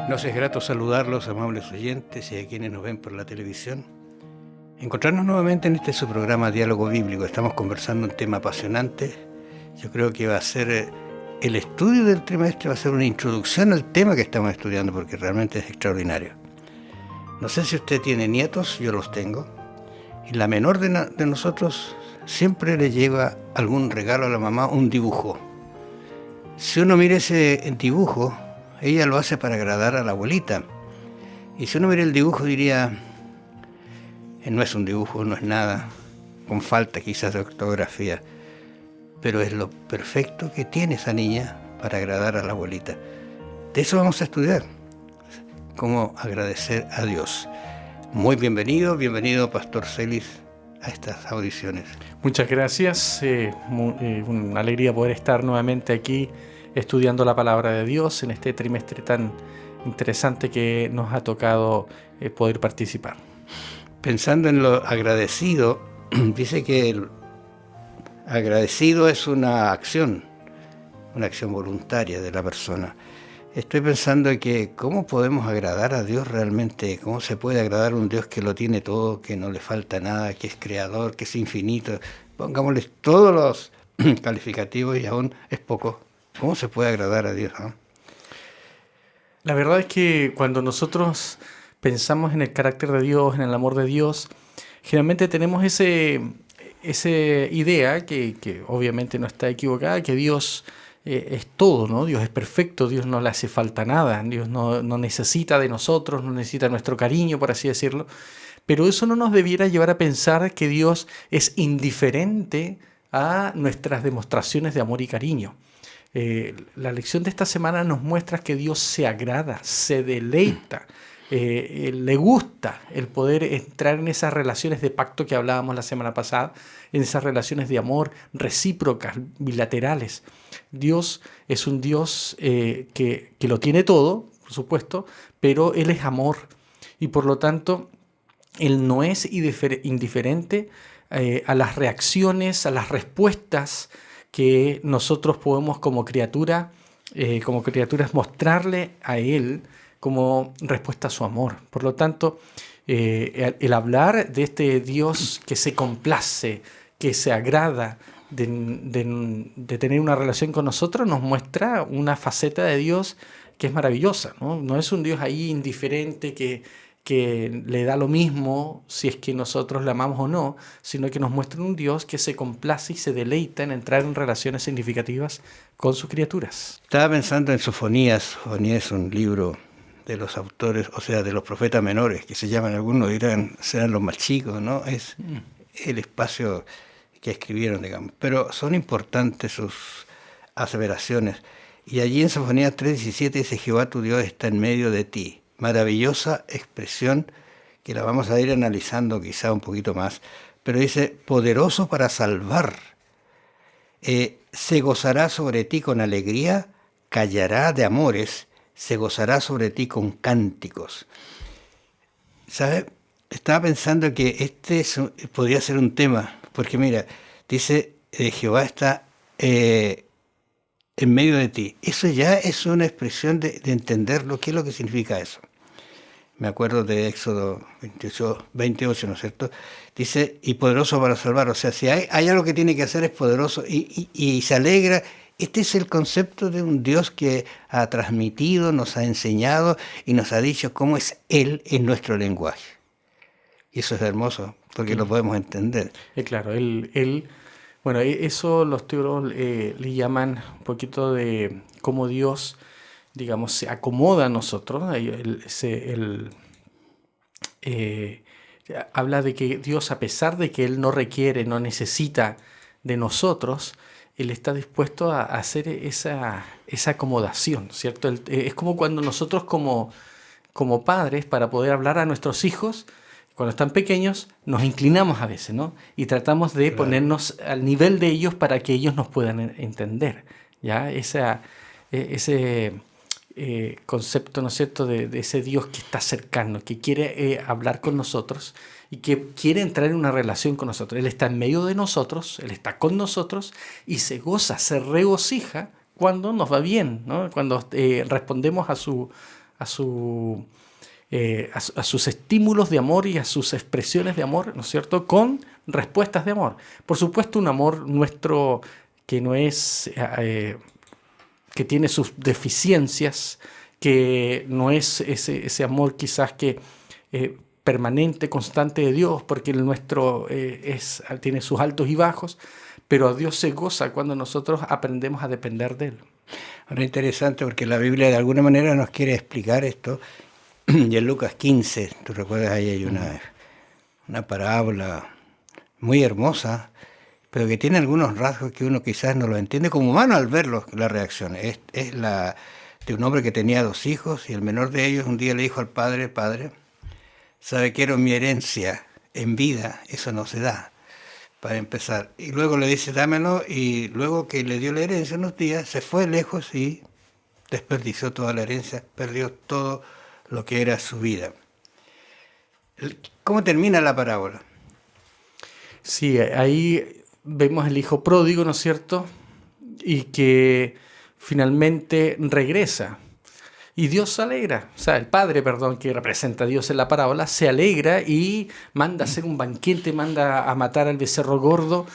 Nos es grato saludarlos, amables oyentes, y a quienes nos ven por la televisión. Encontrarnos nuevamente en este su programa Diálogo Bíblico. Estamos conversando un tema apasionante. Yo creo que va a ser el estudio del trimestre, va a ser una introducción al tema que estamos estudiando, porque realmente es extraordinario. No sé si usted tiene nietos, yo los tengo, y la menor de nosotros siempre le lleva algún regalo a la mamá, un dibujo. Si uno mira ese dibujo, ella lo hace para agradar a la abuelita. Y si uno mira el dibujo diría, no es un dibujo, no es nada, con falta quizás de ortografía, pero es lo perfecto que tiene esa niña para agradar a la abuelita. De eso vamos a estudiar, cómo agradecer a Dios. Muy bienvenido Pastor Celis a estas audiciones. Muchas gracias, una alegría poder estar nuevamente aquí estudiando la palabra de Dios en este trimestre tan interesante que nos ha tocado poder participar. Pensando en lo agradecido, dice que el agradecido es una acción voluntaria de la persona. Estoy pensando en que cómo podemos agradar a Dios realmente, cómo se puede agradar a un Dios que lo tiene todo, que no le falta nada, que es creador, que es infinito. Pongámosle todos los calificativos y aún es poco. ¿Cómo se puede agradar a Dios, no? La verdad es que cuando nosotros pensamos en el carácter de Dios, en el amor de Dios, generalmente tenemos esa idea que obviamente no está equivocada, que Dios es todo, ¿no? Dios es perfecto, Dios no le hace falta nada, Dios no necesita de nosotros, no necesita nuestro cariño, por así decirlo. Pero eso no nos debiera llevar a pensar que Dios es indiferente a nuestras demostraciones de amor y cariño. La lección de esta semana nos muestra que Dios se agrada, se deleita, le gusta el poder entrar en esas relaciones de pacto que hablábamos la semana pasada, en esas relaciones de amor recíprocas, bilaterales. Dios es un Dios que lo tiene todo, por supuesto, pero Él es amor y por lo tanto Él no es indiferente a las reacciones, a las respuestas que nosotros podemos como criaturas mostrarle a Él como respuesta a su amor. Por lo tanto, el hablar de este Dios que se complace, que se agrada de tener una relación con nosotros, nos muestra una faceta de Dios que es maravillosa, ¿no? No es un Dios ahí indiferente que le da lo mismo si es que nosotros le amamos o no, sino que nos muestra un Dios que se complace y se deleita en entrar en relaciones significativas con sus criaturas. Estaba pensando en Sofonías. Sofonías es un libro de los autores, o sea, de los profetas menores, que se llaman, algunos dirán, serán los más chicos, ¿no? Es el espacio que escribieron, digamos. Pero son importantes sus aseveraciones. Y allí en Sofonías 3:17 dice, Jehová tu Dios está en medio de ti. Maravillosa expresión que la vamos a ir analizando quizá un poquito más, pero dice, poderoso para salvar, se gozará sobre ti con alegría, callará de amores, se gozará sobre ti con cánticos. ¿Sabe? Estaba pensando que podría ser un tema, porque mira, dice, Jehová está en medio de ti. Eso ya es una expresión de entender qué es lo que significa eso. Me acuerdo de Éxodo 28, ¿no es cierto? Dice, y poderoso para salvar. O sea, si hay algo que tiene que hacer es poderoso y se alegra. Este es el concepto de un Dios que ha transmitido, nos ha enseñado y nos ha dicho cómo es Él en nuestro lenguaje. Y eso es hermoso, porque lo podemos entender. Claro, bueno, eso los teólogos le llaman un poquito de cómo Dios, digamos, se acomoda a nosotros. Habla de que Dios, a pesar de que Él no requiere, no necesita de nosotros, Él está dispuesto a hacer esa acomodación, ¿cierto? Es como cuando nosotros como padres, para poder hablar a nuestros hijos, cuando están pequeños, nos inclinamos a veces, ¿no? Y tratamos de ponernos al nivel de ellos para que ellos nos puedan entender, ¿ya? Ese concepto, ¿no es cierto?, de ese Dios que está cercano, que quiere hablar con nosotros y que quiere entrar en una relación con nosotros. Él está en medio de nosotros, Él está con nosotros y se goza, se regocija cuando nos va bien, ¿no? Cuando respondemos a a sus estímulos de amor y a sus expresiones de amor, ¿no es cierto?, con respuestas de amor. Por supuesto, un amor nuestro que no es, que tiene sus deficiencias, que no es ese amor quizás que permanente, constante de Dios, porque el nuestro tiene sus altos y bajos, pero Dios se goza cuando nosotros aprendemos a depender de Él. Ahora es interesante porque la Biblia de alguna manera nos quiere explicar esto. Y en Lucas 15, tú recuerdas, ahí hay una parábola muy hermosa, pero que tiene algunos rasgos que uno quizás no lo entiende como humano al verlo, la reacción. Es la de un hombre que tenía 2 hijos y el menor de ellos un día le dijo al padre: Padre, sabe, quiero mi herencia en vida, eso no se da, para empezar. Y luego le dice: dámelo, y luego que le dio la herencia unos días, se fue lejos y desperdició toda la herencia, perdió todo lo que era su vida. ¿Cómo termina la parábola? Sí, ahí vemos el hijo pródigo, ¿no es cierto? Y que finalmente regresa. Y Dios se alegra, o sea, el padre, perdón, que representa a Dios en la parábola, se alegra y manda a hacer un banquete, manda a matar al becerro gordo,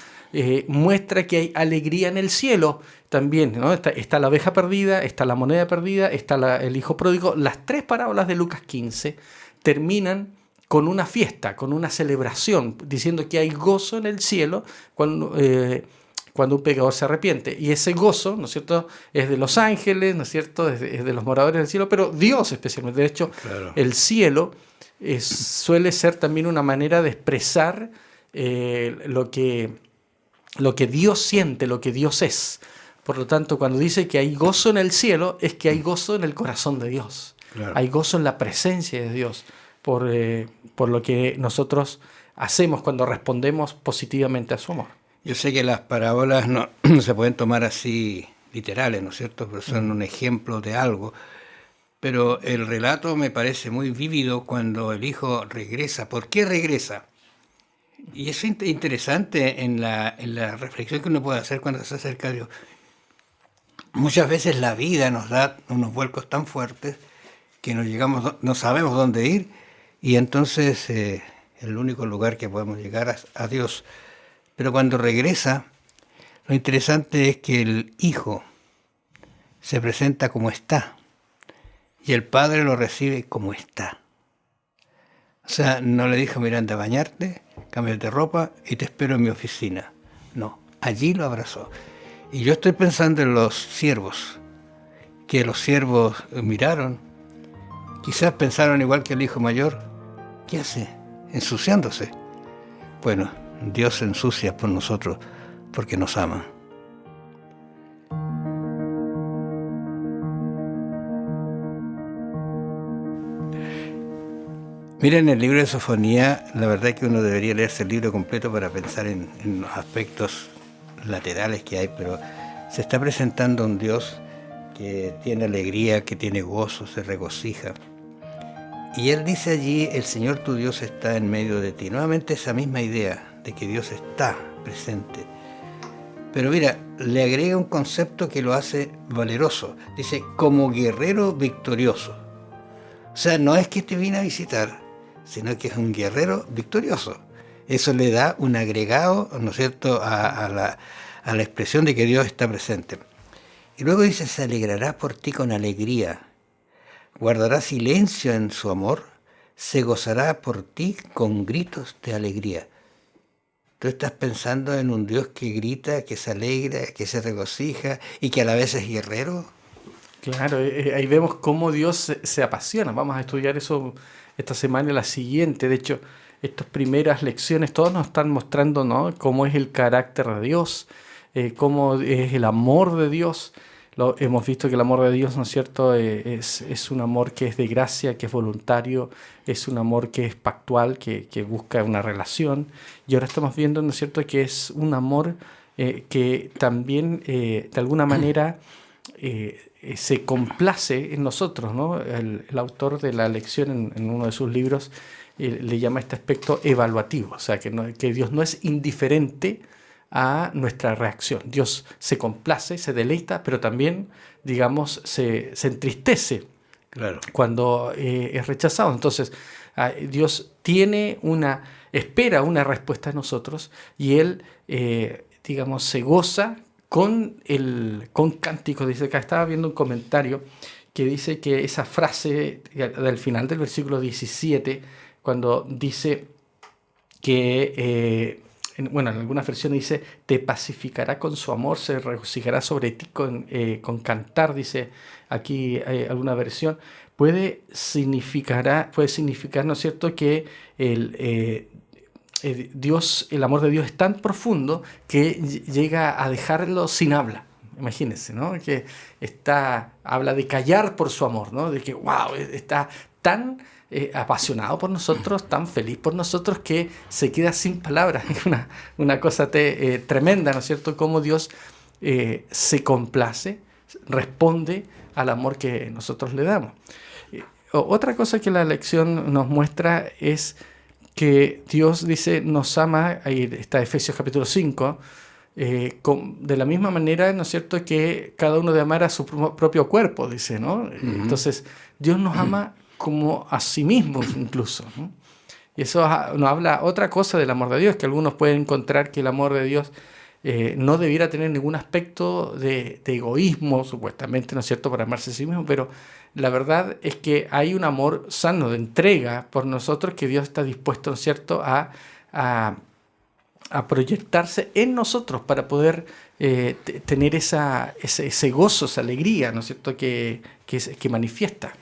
muestra que hay alegría en el cielo también, ¿no? Está la oveja perdida, está la moneda perdida, está el hijo pródigo. Las 3 parábolas de Lucas 15 terminan con una fiesta, con una celebración, diciendo que hay gozo en el cielo cuando un pecador se arrepiente. Y ese gozo, ¿no es cierto?, es de los ángeles, ¿no es cierto?, es de los moradores del cielo, pero Dios especialmente. De hecho, claro, el cielo suele ser también una manera de expresar lo que Dios siente, lo que Dios es. Por lo tanto, cuando dice que hay gozo en el cielo, es que hay gozo en el corazón de Dios. Claro. Hay gozo en la presencia de Dios por lo que nosotros hacemos cuando respondemos positivamente a su amor. Yo sé que las parábolas no se pueden tomar así literales, ¿no es cierto?, pero son un ejemplo de algo. Pero el relato me parece muy vívido cuando el hijo regresa. ¿Por qué regresa? Y es interesante en la reflexión que uno puede hacer cuando se acerca a Dios. Muchas veces la vida nos da unos vuelcos tan fuertes que no sabemos dónde ir, y entonces el único lugar que podemos llegar es a Dios. Pero cuando regresa, lo interesante es que el hijo se presenta como está y el padre lo recibe como está. O sea, no le dijo: mira, anda a bañarte, cámbiate de ropa y te espero en mi oficina. No, allí lo abrazó. Y yo estoy pensando en los siervos, que los siervos miraron, quizás pensaron igual que el hijo mayor: ¿qué hace? Ensuciándose. Bueno, Dios se ensucia por nosotros porque nos ama. Miren, el libro de Sofonía, la verdad es que uno debería leerse el libro completo para pensar en los aspectos laterales que hay, pero se está presentando un Dios que tiene alegría, que tiene gozo, se regocija. Y él dice allí: el Señor tu Dios está en medio de ti. Nuevamente esa misma idea de que Dios está presente. Pero mira, le agrega un concepto que lo hace valeroso. Dice: como guerrero victorioso. O sea, no es que te vine a visitar, sino que es un guerrero victorioso. Eso le da un agregado, ¿no es cierto?, a la expresión de que Dios está presente. Y luego dice: se alegrará por ti con alegría, guardará silencio en su amor, se gozará por ti con gritos de alegría. Tú estás pensando en un Dios que grita, que se alegra, que se regocija y que a la vez es guerrero. Claro, ahí vemos cómo Dios se apasiona. Vamos a estudiar eso esta semana y la siguiente. De hecho, estas primeras lecciones todos nos están mostrando, ¿no?, cómo es el carácter de Dios, cómo es el amor de Dios. Hemos visto que el amor de Dios, ¿no es cierto?, es un amor que es de gracia, que es voluntario, es un amor que es pactual, que busca una relación. Y ahora estamos viendo, ¿no es cierto?, que es un amor que también, de alguna manera, se complace en nosotros, ¿no? El autor de la lección en uno de sus libros le llama este aspecto evaluativo, o sea, que Dios no es indiferente a nuestra reacción. Dios se complace, se deleita, pero también, digamos, se entristece Claro. cuando es rechazado. Entonces, Dios espera una respuesta de nosotros y Él, digamos, se goza con cánticos. Dice, acá estaba viendo un comentario que dice que esa frase del final del versículo 17, cuando dice que, en algunas versiones dice, te pacificará con su amor, se regocijará sobre ti con cantar, dice aquí alguna versión, puede significar, ¿no es cierto?, que el amor de Dios es tan profundo que llega a dejarlo sin habla. Imagínense, ¿no? Que habla de callar por su amor, ¿no? De que, wow, está tan apasionado por nosotros, tan feliz por nosotros, que se queda sin palabras. Es una cosa tremenda, ¿no es cierto? Cómo Dios se complace, responde al amor que nosotros le damos. Otra cosa que la lección nos muestra es que Dios dice, nos ama, ahí está Efesios capítulo 5, de la misma manera, ¿no es cierto?, que cada uno de amar a su propio cuerpo, dice, ¿no? Entonces, Dios nos ama como a sí mismo incluso, ¿no? Y eso nos habla otra cosa del amor de Dios, que algunos pueden encontrar que el amor de Dios no debiera tener ningún aspecto de egoísmo, supuestamente, ¿no es cierto?, para amarse a sí mismo, pero la verdad es que hay un amor sano de entrega por nosotros, que Dios está dispuesto, ¿no es cierto?, a proyectarse en nosotros para poder tener ese gozo, esa alegría, ¿no es cierto?, que manifiesta.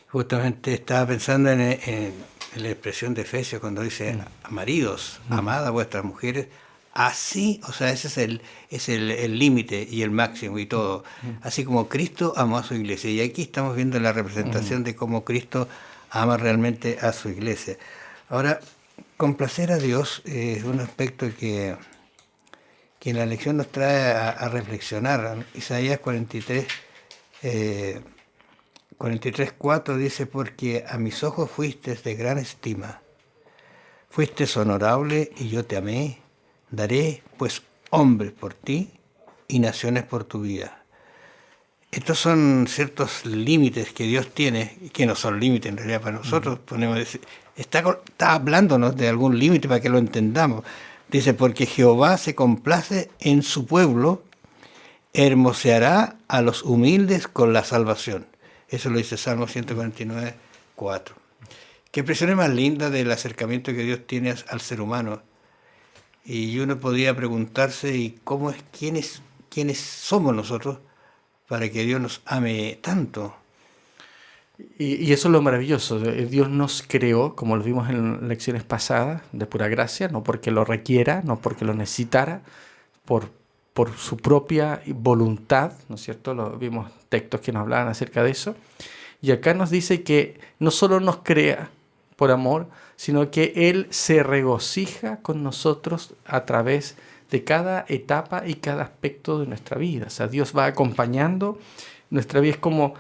Justamente estaba pensando en la expresión de Efesios cuando dice, maridos, amad a vuestras mujeres, así, o sea, ese es el límite y el máximo y todo, así como Cristo amó a su iglesia. Y aquí estamos viendo la representación de cómo Cristo ama realmente a su iglesia. Ahora, complacer a Dios es un aspecto que la lección nos trae a reflexionar. Isaías 43:4 dice, porque a mis ojos fuiste de gran estima, fuiste honorable y yo te amé, daré pues hombres por ti y naciones por tu vida. Estos son ciertos límites que Dios tiene, que no son límites en realidad para nosotros. Está hablándonos de algún límite para que lo entendamos. Dice, porque Jehová se complace en su pueblo, hermoseará a los humildes con la salvación. Eso lo dice Salmo 149:4. Qué expresión más linda del acercamiento que Dios tiene al ser humano. Y uno podría preguntarse, ¿y quiénes somos nosotros para que Dios nos ame tanto? Y eso es lo maravilloso. Dios nos creó, como lo vimos en lecciones pasadas, de pura gracia, no porque lo requiera, no porque lo necesitara, por su propia voluntad, ¿no es cierto? Vimos textos que nos hablaban acerca de eso. Y acá nos dice que no solo nos crea por amor, sino que Él se regocija con nosotros a través de cada etapa y cada aspecto de nuestra vida. O sea, Dios va acompañando nuestra vida. Es como,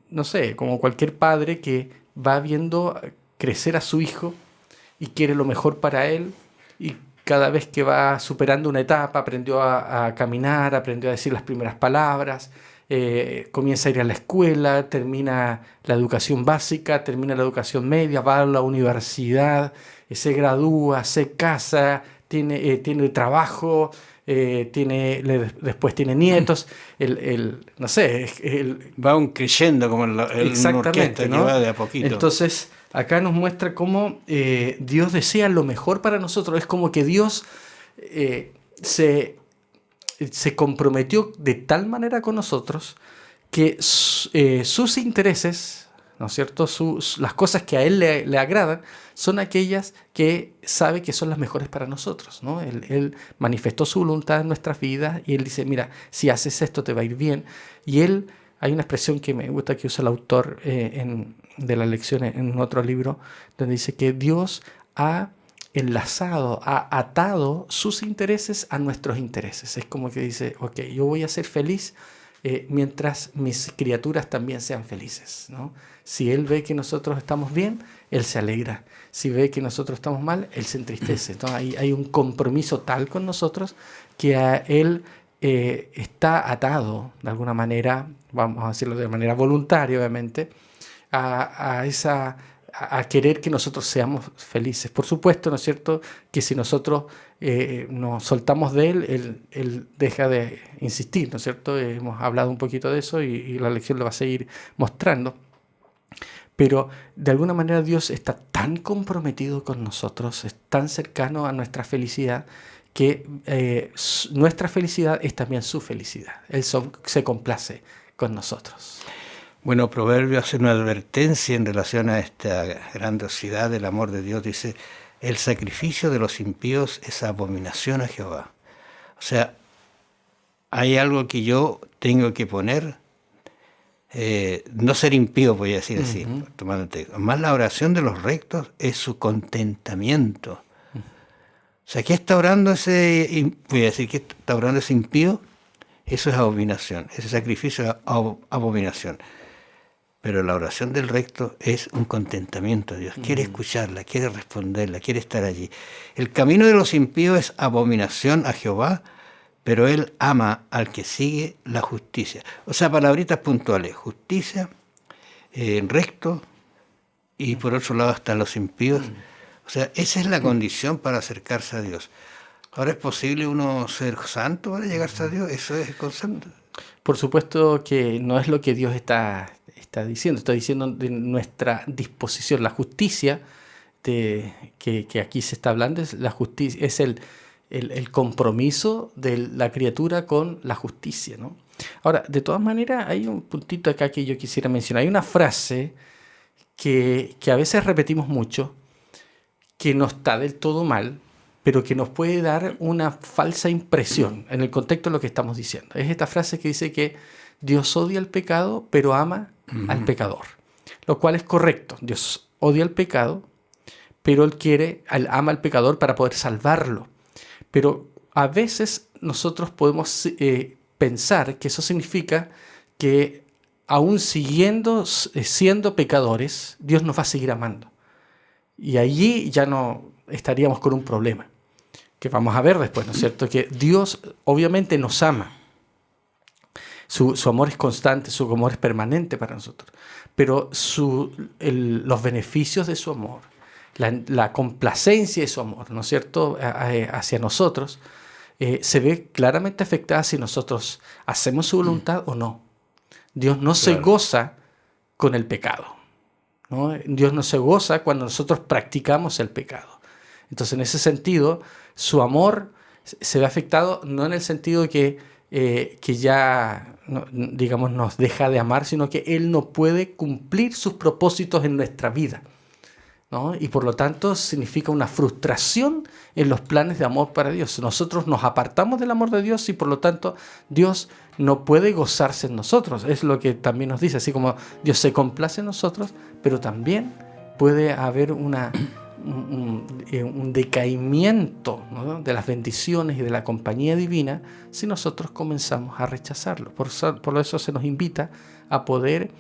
no sé, como cualquier padre que va viendo crecer a su hijo y quiere lo mejor para él, y cada vez que va superando una etapa, aprendió a caminar, aprendió a decir las primeras palabras, comienza a ir a la escuela, termina la educación básica, termina la educación media, va a la universidad, se gradúa, se casa, tiene trabajo, después tiene nietos, no sé, va un creyendo como una orquesta, ¿no?, que va de a poquito. Entonces, acá nos muestra cómo Dios desea lo mejor para nosotros. Es como que Dios se comprometió de tal manera con nosotros que sus intereses, ¿no es cierto?, las cosas que a Él le agradan, son aquellas que sabe que son las mejores para nosotros, ¿no? Él manifestó su voluntad en nuestras vidas y Él dice, mira, si haces esto te va a ir bien. Y hay una expresión que me gusta que usa el autor de la lección en otro libro, donde dice que Dios ha atado sus intereses a nuestros intereses. Es como que dice, ok, yo voy a ser feliz mientras mis criaturas también sean felices, ¿no? Si Él ve que nosotros estamos bien, Él se alegra. Si ve que nosotros estamos mal, Él se entristece. Entonces, hay un compromiso tal con nosotros que a Él está atado de alguna manera, vamos a decirlo de manera voluntaria, obviamente, a querer que nosotros seamos felices. Por supuesto, ¿no es cierto?, que si nosotros nos soltamos de Él deja de insistir, ¿no es cierto? Hemos hablado un poquito de eso y la lección lo va a seguir mostrando. Pero de alguna manera Dios está tan comprometido con nosotros, es tan cercano a nuestra felicidad, que nuestra felicidad es también su felicidad. Él se complace con nosotros. Bueno, Proverbios hace una advertencia en relación a esta grandiosidad del amor de Dios. Dice, el sacrificio de los impíos es abominación a Jehová. O sea, hay algo que yo tengo que poner, no ser impío, voy a decir así, tomando el texto. Más la oración de los rectos es su contentamiento. O sea, ¿qué está orando ese, voy a decir, qué está orando ese impío? Eso es abominación, ese sacrificio es abominación. Pero la oración del recto es un contentamiento a Dios. Quiere escucharla, quiere responderla, quiere estar allí. El camino de los impíos es abominación a Jehová, pero Él ama al que sigue la justicia. O sea, palabritas puntuales. Justicia, recto, y por otro lado están los impíos. O sea, esa es la condición para acercarse a Dios. Ahora, ¿es posible uno ser santo para llegarse a Dios? Eso es el concepto. Por supuesto que no es lo que Dios está diciendo. Está diciendo de nuestra disposición. La justicia que aquí se está hablando es la justicia, es el compromiso de la criatura con la justicia, ¿no? Ahora, de todas maneras, hay un puntito acá que yo quisiera mencionar. Hay una frase que a veces repetimos mucho, que no está del todo mal, pero que nos puede dar una falsa impresión en el contexto de lo que estamos diciendo. Es esta frase que dice que Dios odia el pecado, pero ama al pecador. Lo cual es correcto. Dios odia el pecado, pero Él ama al pecador para poder salvarlo. Pero a veces nosotros podemos pensar que eso significa que aún siendo pecadores, Dios nos va a seguir amando. Y allí ya no estaríamos con un problema, que vamos a ver después, ¿no es cierto? Que Dios obviamente nos ama. Su amor es constante, su amor es permanente para nosotros. Pero los beneficios de su amor, la complacencia de su amor, ¿no es cierto?, hacia nosotros, se ve claramente afectada si nosotros hacemos su voluntad o no. Dios no se goza con el pecado, ¿no? Dios no se goza cuando nosotros practicamos el pecado. Entonces, en ese sentido, su amor se ve afectado no en el sentido de que ya, digamos, nos deja de amar, sino que Él no puede cumplir sus propósitos en nuestra vida, ¿no? Y por lo tanto significa una frustración en los planes de amor para Dios. Nosotros nos apartamos del amor de Dios y por lo tanto Dios no puede gozarse en nosotros. Es lo que también nos dice, así como Dios se complace en nosotros, pero también puede haber un decaimiento, ¿no?, de las bendiciones y de la compañía divina si nosotros comenzamos a rechazarlo. Por eso se nos invita a poder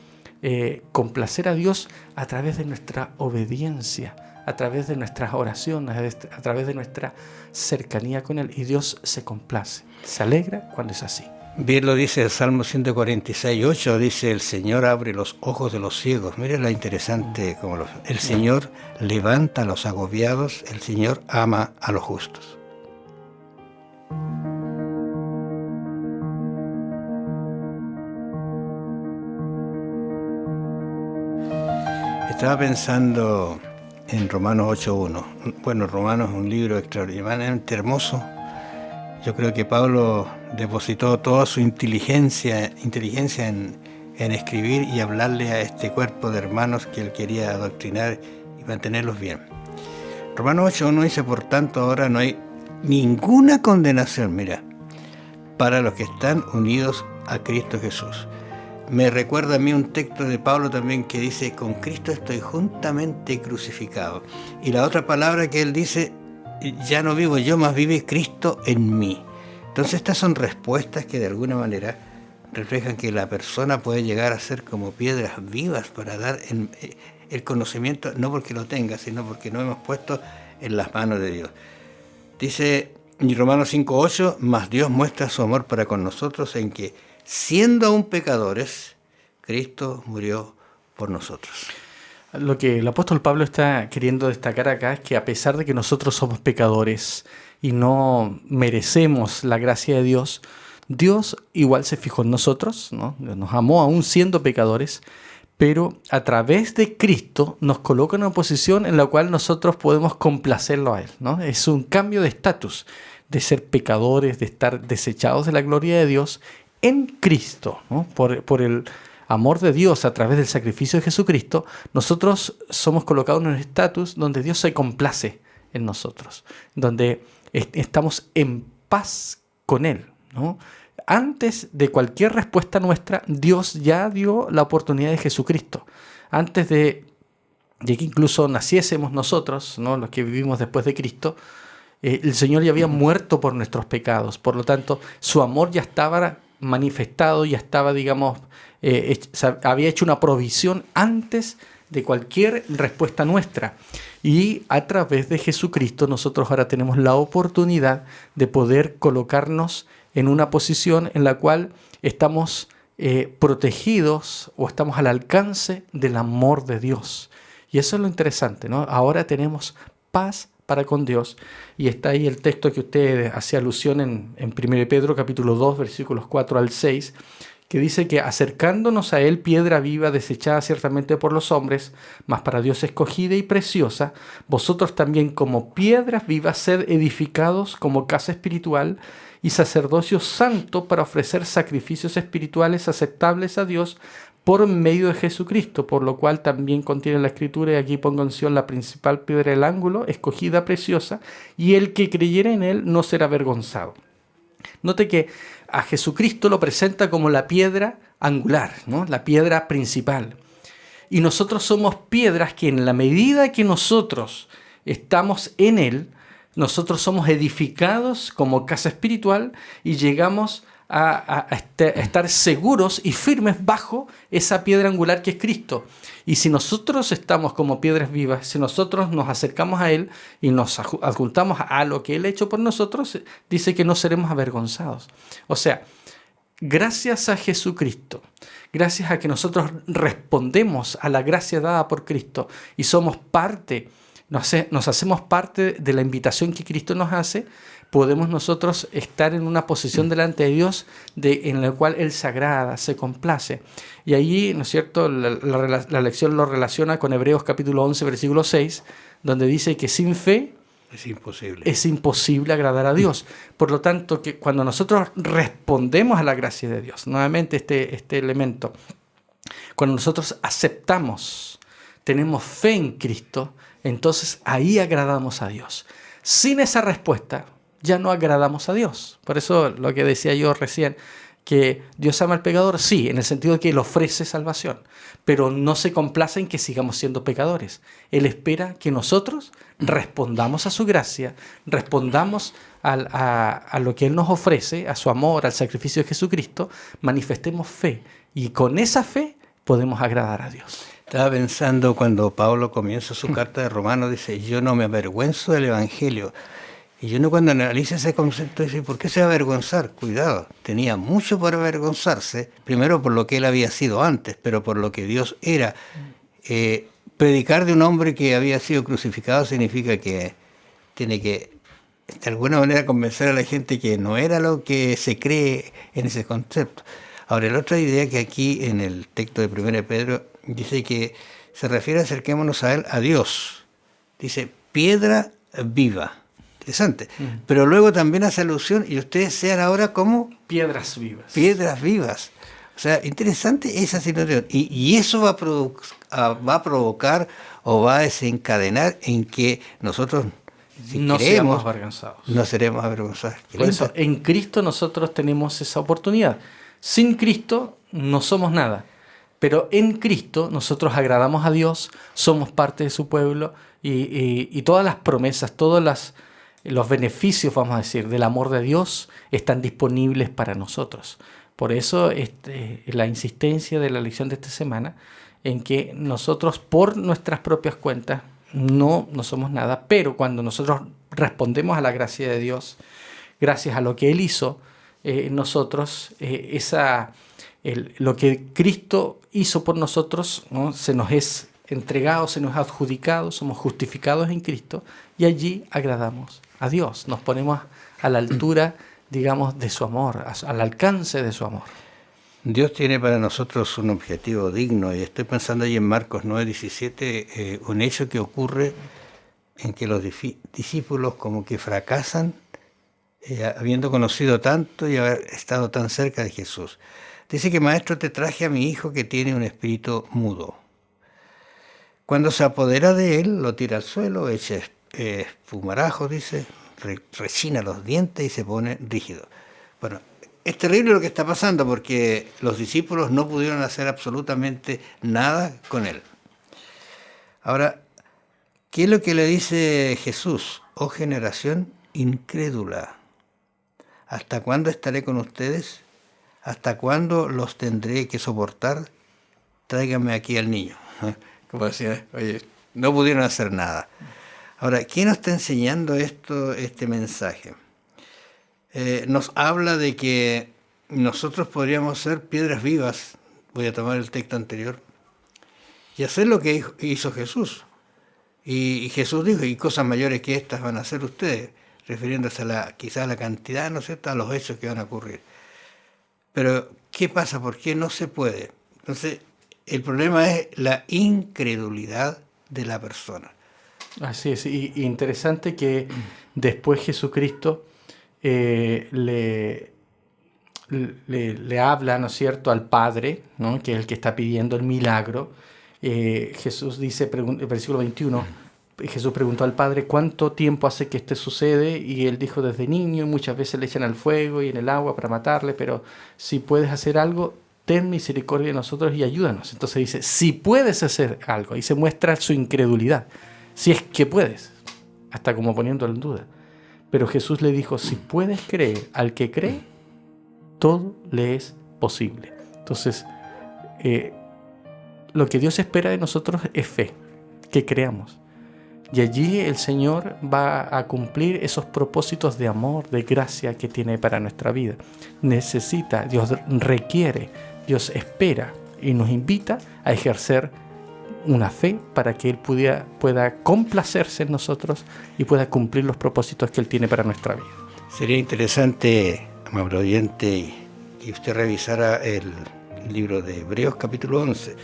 complacer a Dios a través de nuestra obediencia, a través de nuestras oraciones, a través de nuestra cercanía con Él. Y Dios se complace, se alegra cuando es así. Bien lo dice el Salmo 146:8, dice, el Señor abre los ojos de los ciegos. Miren la interesante, como el Señor levanta a los agobiados, el Señor ama a los justos. Estaba pensando en Romanos 8:1. Bueno, Romanos es un libro extraordinariamente hermoso. Yo creo que Pablo depositó toda su inteligencia en escribir y hablarle a este cuerpo de hermanos que él quería adoctrinar y mantenerlos bien. Romanos 8:1 dice, por tanto, ahora no hay ninguna condenación, mira, para los que están unidos a Cristo Jesús. Me recuerda a mí un texto de Pablo también que dice, con Cristo estoy juntamente crucificado. Y la otra palabra que él dice, ya no vivo yo, más vive Cristo en mí. Entonces estas son respuestas que de alguna manera reflejan que la persona puede llegar a ser como piedras vivas para dar el conocimiento, no porque lo tenga, sino porque nos hemos puesto en las manos de Dios. Dice en Romanos 5:8, mas Dios muestra su amor para con nosotros en que, siendo aún pecadores, Cristo murió por nosotros. Lo que el apóstol Pablo está queriendo destacar acá es que a pesar de que nosotros somos pecadores y no merecemos la gracia de Dios, Dios igual se fijó en nosotros, ¿no? Nos amó aún siendo pecadores, pero a través de Cristo nos coloca en una posición en la cual nosotros podemos complacerlo a Él, ¿no? Es un cambio de estatus, de ser pecadores, de estar desechados de la gloria de Dios en Cristo, ¿no? Por el amor de Dios a través del sacrificio de Jesucristo, nosotros somos colocados en un estatus donde Dios se complace en nosotros, donde estamos en paz con Él, ¿no? Antes de cualquier respuesta nuestra, Dios ya dio la oportunidad de Jesucristo. Antes de que incluso naciésemos nosotros, ¿no? Los que vivimos después de Cristo, el Señor ya había muerto por nuestros pecados. Por lo tanto, su amor ya estaba manifestado, ya estaba, digamos, había hecho una provisión antes de cualquier respuesta nuestra. Y a través de Jesucristo nosotros ahora tenemos la oportunidad de poder colocarnos en una posición en la cual estamos protegidos o estamos al alcance del amor de Dios. Y eso es lo interesante, ¿no? Ahora tenemos paz para con Dios. Y está ahí el texto que usted hacía alusión en 1 Pedro capítulo 2, versículos 4 al 6, que dice que acercándonos a Él, piedra viva, desechada ciertamente por los hombres, mas para Dios escogida y preciosa, vosotros también como piedras vivas sed edificados como casa espiritual y sacerdocio santo para ofrecer sacrificios espirituales aceptables a Dios por medio de Jesucristo, por lo cual también contiene la Escritura, y aquí pongo en Sion la principal piedra del ángulo, escogida, preciosa, y el que creyere en Él no será avergonzado. Note que a Jesucristo lo presenta como la piedra angular, ¿no? La piedra principal. Y nosotros somos piedras que en la medida que nosotros estamos en Él, nosotros somos edificados como casa espiritual y llegamos a estar seguros y firmes bajo esa piedra angular que es Cristo. Y si nosotros estamos como piedras vivas, si nosotros nos acercamos a Él y nos adjuntamos a lo que Él ha hecho por nosotros, dice que no seremos avergonzados. O sea, gracias a Jesucristo, gracias a que nosotros respondemos a la gracia dada por Cristo y somos parte, nos hacemos parte de la invitación que Cristo nos hace, podemos nosotros estar en una posición delante de Dios en la cual Él se agrada, se complace. Y allí, ¿no es cierto?, la lección lo relaciona con Hebreos capítulo 11, versículo 6, donde dice que sin fe es imposible agradar a Dios. Por lo tanto, que cuando nosotros respondemos a la gracia de Dios, nuevamente este elemento, cuando nosotros aceptamos, tenemos fe en Cristo, entonces ahí agradamos a Dios. Sin esa respuesta, ya no agradamos a Dios. Por eso lo que decía yo recién, que Dios ama al pecador, sí, en el sentido de que Él ofrece salvación, pero no se complace en que sigamos siendo pecadores. Él espera que nosotros respondamos a su gracia, respondamos a lo que Él nos ofrece, a su amor, al sacrificio de Jesucristo, manifestemos fe, y con esa fe podemos agradar a Dios. Estaba pensando cuando Pablo comienza su carta de Romanos, dice, yo no me avergüenzo del Evangelio. Y uno cuando analiza ese concepto dice, ¿por qué se va a avergonzar? Cuidado, tenía mucho por avergonzarse, primero por lo que él había sido antes, pero por lo que Dios era. Predicar de un hombre que había sido crucificado significa que tiene que, de alguna manera, convencer a la gente que no era lo que se cree en ese concepto. Ahora, la otra idea que aquí en el texto de 1 Pedro dice que se refiere a acerquémonos a Él, a Dios. Dice, piedra viva. Interesante. Pero luego también hace alusión, y ustedes sean ahora como piedras vivas. Piedras vivas. O sea, interesante esa situación. Y eso va a provocar o va a desencadenar en que nosotros, si no creemos, seamos avergonzados. No seremos avergonzados. Por eso, en Cristo nosotros tenemos esa oportunidad. Sin Cristo no somos nada. Pero en Cristo nosotros agradamos a Dios, somos parte de su pueblo y todas las promesas, todos los beneficios, vamos a decir, del amor de Dios están disponibles para nosotros. Por eso la insistencia de la lección de esta semana en que nosotros por nuestras propias cuentas no somos nada, pero cuando nosotros respondemos a la gracia de Dios, gracias a lo que Él hizo, en nosotros lo que Cristo hizo por nosotros, ¿no? Se nos es entregado, se nos ha adjudicado, somos justificados en Cristo y allí agradamos a Dios, nos ponemos a la altura, digamos, de su amor, al alcance de su amor. Dios tiene para nosotros un objetivo digno, y estoy pensando ahí en Marcos 9:17, un hecho que ocurre en que los discípulos como que fracasan, habiendo conocido tanto y haber estado tan cerca de Jesús. Dice que: Maestro, te traje a mi hijo que tiene un espíritu mudo. Cuando se apodera de él, lo tira al suelo, echa espumarajos, dice, rechina los dientes y se pone rígido. Bueno, es terrible lo que está pasando porque los discípulos no pudieron hacer absolutamente nada con él. Ahora, ¿qué es lo que le dice Jesús? Oh generación incrédula, ¿hasta cuándo estaré con ustedes? ¿Hasta cuándo los tendré que soportar? Tráiganme aquí al niño. Como decía, oye, no pudieron hacer nada. Ahora, ¿quién nos está enseñando este mensaje? Nos habla de que nosotros podríamos ser piedras vivas, voy a tomar el texto anterior, y hacer lo que hizo Jesús. Y Jesús dijo: y cosas mayores que estas van a hacer ustedes, refiriéndose quizás a la cantidad, ¿no es cierto?, a los hechos que van a ocurrir. Pero, ¿qué pasa? ¿Por qué no se puede? Entonces, el problema es la incredulidad de la persona. Así es, y interesante que después Jesucristo le habla, ¿no es cierto?, al Padre, ¿no?, que es el que está pidiendo el milagro. Jesús dice, el versículo 21, Jesús preguntó al Padre: ¿cuánto tiempo hace que esto sucede? Y él dijo: desde niño, y muchas veces le echan al fuego y en el agua para matarle, pero si puedes hacer algo, ten misericordia de nosotros y ayúdanos. Entonces dice: si puedes hacer algo, y se muestra su incredulidad, si es que puedes, hasta como poniéndolo en duda. Pero Jesús le dijo: si puedes creer, al que cree, todo le es posible. Entonces, lo que Dios espera de nosotros es fe, que creamos. Y allí el Señor va a cumplir esos propósitos de amor, de gracia que tiene para nuestra vida. Necesita, Dios requiere, Dios espera y nos invita a ejercer una fe para que Él pueda complacerse en nosotros y pueda cumplir los propósitos que Él tiene para nuestra vida. Sería interesante, amable oyente, que usted revisara el libro de Hebreos capítulo 11.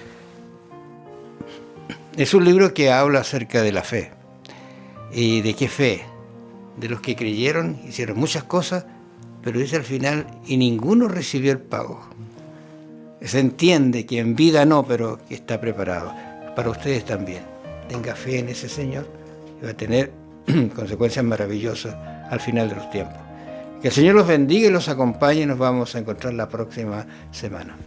Es un libro que habla acerca de la fe. ¿Y de qué fe? De los que creyeron, hicieron muchas cosas, pero dice al final: y ninguno recibió el pago. Se entiende que en vida no, pero que está preparado. Para ustedes también. Tenga fe en ese Señor y va a tener consecuencias maravillosas al final de los tiempos. Que el Señor los bendiga y los acompañe. Nos vamos a encontrar la próxima semana.